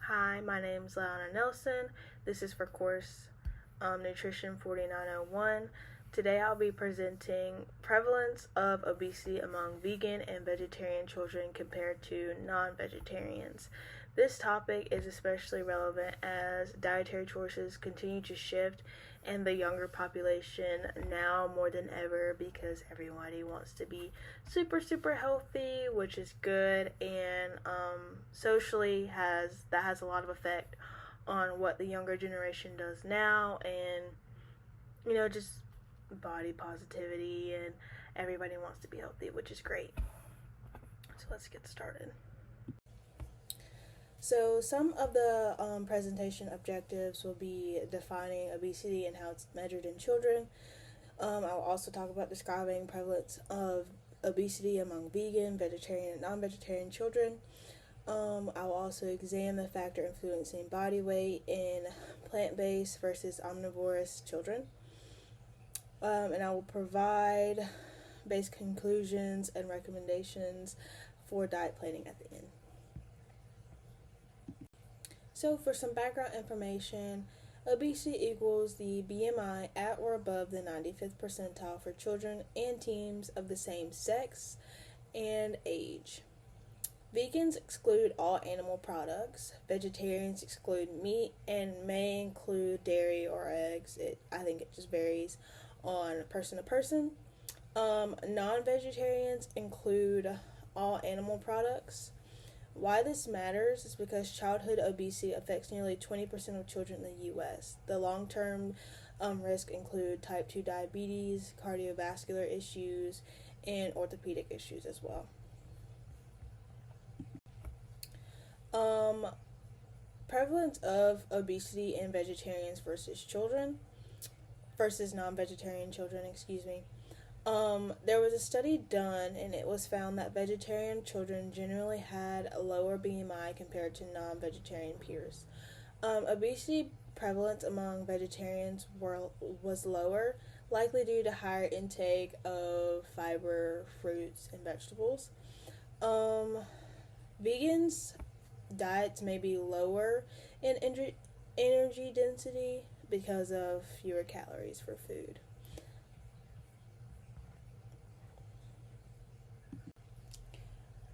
Hi, my name is Leona Nelson. This is for course Nutrition 4901. Today I'll be presenting prevalence of obesity among vegan and vegetarian children compared to non-vegetarians. This topic is especially relevant as dietary choices continue to shift in the younger population now more than ever because everybody wants to be super healthy, which is good, and socially has a lot of effect on what the younger generation does now, and just body positivity, and everybody wants to be healthy, which is great. So let's get started. So some of the presentation objectives will be defining obesity and how it's measured in children. I'll also talk about describing prevalence of obesity among vegan, vegetarian, and non-vegetarian children. I will also examine the factor influencing body weight in plant-based versus omnivorous children. And I will provide base conclusions and recommendations for diet planning at the end. So for some background information, obesity equals the BMI at or above the 95th percentile for children and teens of the same sex and age. Vegans exclude all animal products. Vegetarians exclude meat and may include dairy or eggs. I think it just varies on person to person. Non-vegetarians include all animal products. Why this matters is because childhood obesity affects nearly 20% of children in the U.S. The long-term risk include type 2 diabetes, cardiovascular issues, and orthopedic issues as well. Prevalence of obesity in vegetarians versus non-vegetarian children, there was a study done, and it was found that vegetarian children generally had a lower BMI compared to non-vegetarian peers. Obesity prevalence among vegetarians was lower, likely due to higher intake of fiber, fruits, and vegetables. Vegans' diets may be lower in energy density because of fewer calories for food.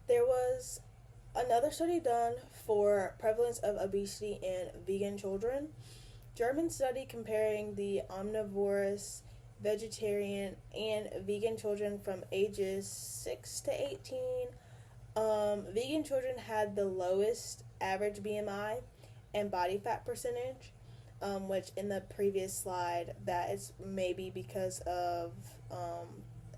There was another study done for prevalence of obesity in vegan children. German study comparing the omnivorous, vegetarian, and vegan children from ages 6 to 18. Vegan children had the lowest average BMI and body fat percentage, which in the previous slide, that is maybe because of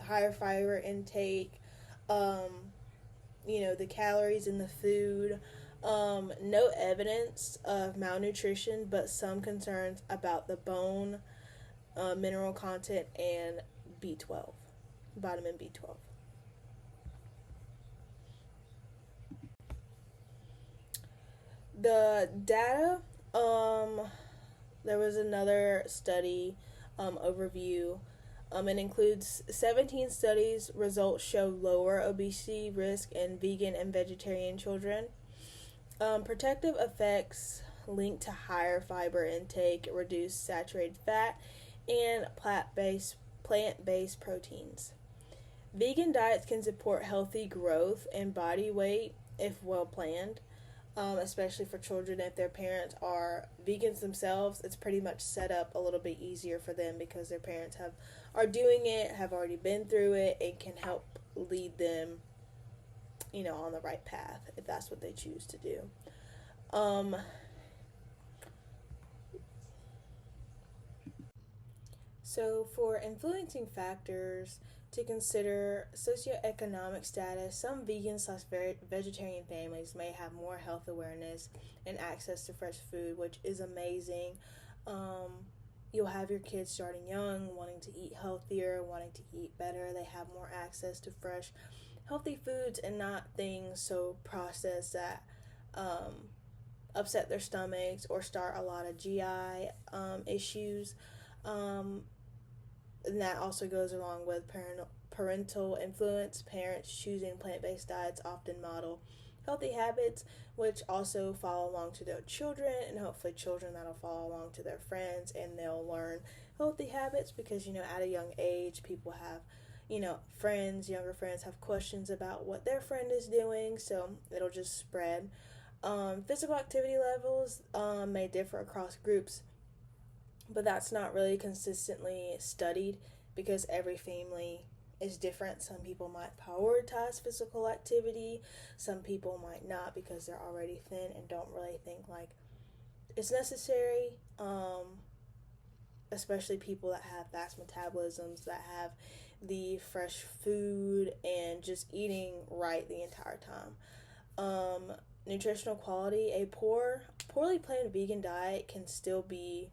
higher fiber intake, the calories in the food. No evidence of malnutrition, but some concerns about the bone, mineral content, and B12, vitamin B12. The data, there was another study overview. It includes 17 studies. Results show lower obesity risk in vegan and vegetarian children. Protective effects linked to higher fiber intake, reduced saturated fat, and plant-based proteins. Vegan diets can support healthy growth and body weight if well planned. Especially for children, if their parents are vegans themselves, it's pretty much set up a little bit easier for them because their parents are doing it, have already been through it, and can help lead them, on the right path if that's what they choose to do. So for influencing factors to consider, socioeconomic status, some vegan/vegetarian families may have more health awareness and access to fresh food, which is amazing. You'll have your kids starting young, wanting to eat healthier, wanting to eat better. They have more access to fresh, healthy foods and not things so processed that upset their stomachs or start a lot of GI issues. And that also goes along with parental influence. Parents choosing plant-based diets often model healthy habits, which also follow along to their children, and hopefully children that'll follow along to their friends, and they'll learn healthy habits because, at a young age, people have, younger friends have questions about what their friend is doing, so it'll just spread. Physical activity levels may differ across groups, but that's not really consistently studied because every family is different. Some people might prioritize physical activity, some people might not because they're already thin and don't really think like it's necessary. Especially people that have fast metabolisms, that have the fresh food and just eating right the entire time. Nutritional quality: a poorly planned vegan diet can still be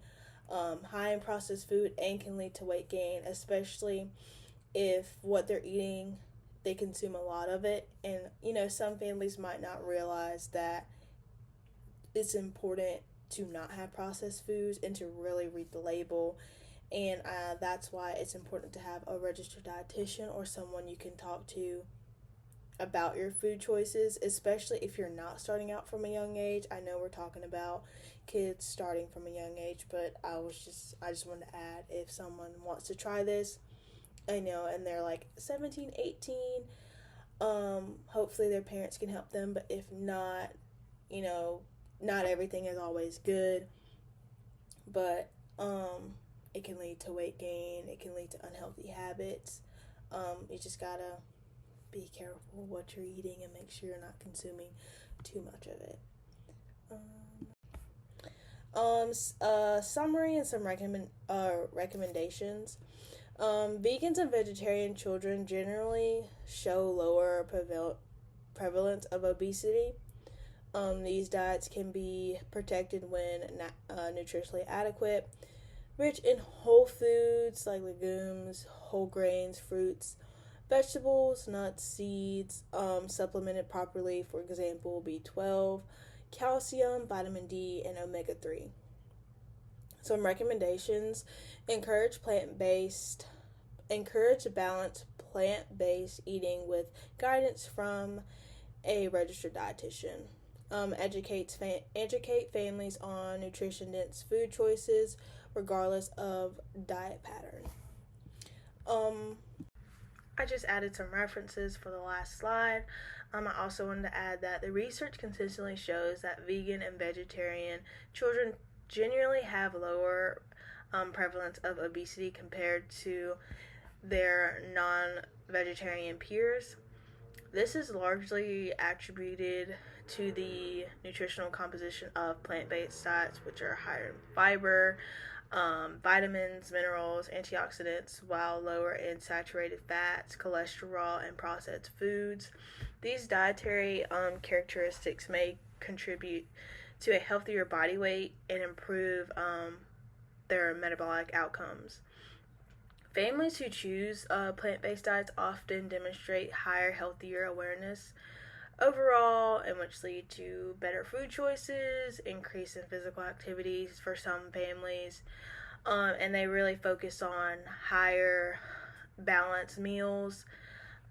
high in processed food and can lead to weight gain, especially if what they're eating, they consume a lot of it. And some families might not realize that it's important to not have processed foods and to really read the label. And that's why it's important to have a registered dietitian or someone you can talk to about your food choices, especially if you're not starting out from a young age. I know we're talking about kids starting from a young age, but I just wanted to add, if someone wants to try this, and they're like 17, 18, hopefully their parents can help them. But if not, not everything is always good, but it can lead to weight gain, it can lead to unhealthy habits. You just gotta be careful what you're eating and make sure you're not consuming too much of it. Summary and some recommendations. Vegans and vegetarian children generally show lower prevalence of obesity. These diets can be protected when nutritionally adequate, rich in whole foods like legumes, whole grains, fruits, vegetables, nuts, seeds, supplemented properly, for example, B12, calcium, vitamin D, and omega-3. Some recommendations: encourage balanced plant-based eating with guidance from a registered dietitian. Educate families on nutrition-dense food choices regardless of diet pattern. I just added some references for the last slide. I also wanted to add that the research consistently shows that vegan and vegetarian children generally have lower prevalence of obesity compared to their non-vegetarian peers. This is largely attributed to the nutritional composition of plant-based diets, which are higher in fiber, vitamins, minerals, antioxidants, while lower in saturated fats, cholesterol, and processed foods. These dietary characteristics may contribute to a healthier body weight and improve their metabolic outcomes. Families who choose plant-based diets often demonstrate higher, healthier awareness overall, and which lead to better food choices, increase in physical activities for some families, and they really focus on higher balanced meals.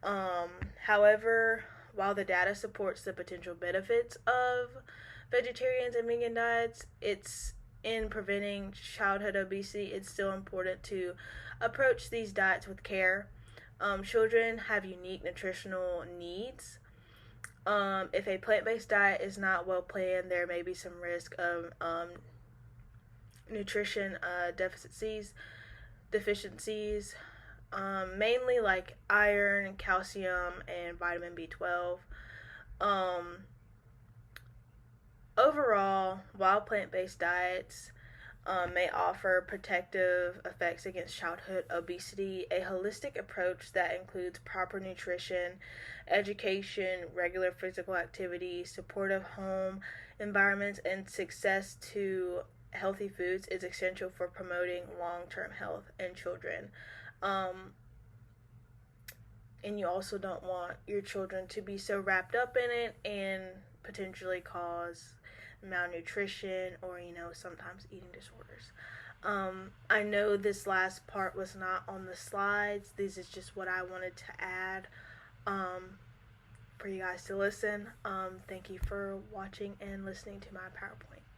However, while the data supports the potential benefits of vegetarians and vegan diets, it's in preventing childhood obesity, it's still important to approach these diets with care. Children have unique nutritional needs. If a plant-based diet is not well planned, there may be some risk of nutrition deficiencies, mainly like iron, calcium, and vitamin B12. Overall, while plant-based diets may offer protective effects against childhood obesity, a holistic approach that includes proper nutrition, education, regular physical activity, supportive home environments, and access to healthy foods is essential for promoting long-term health in children. And you also don't want your children to be so wrapped up in it and potentially cause malnutrition or sometimes eating disorders. I know this last part was not on the slides. This is just what I wanted to add. for you guys to listen. Thank you for watching and listening to my PowerPoint.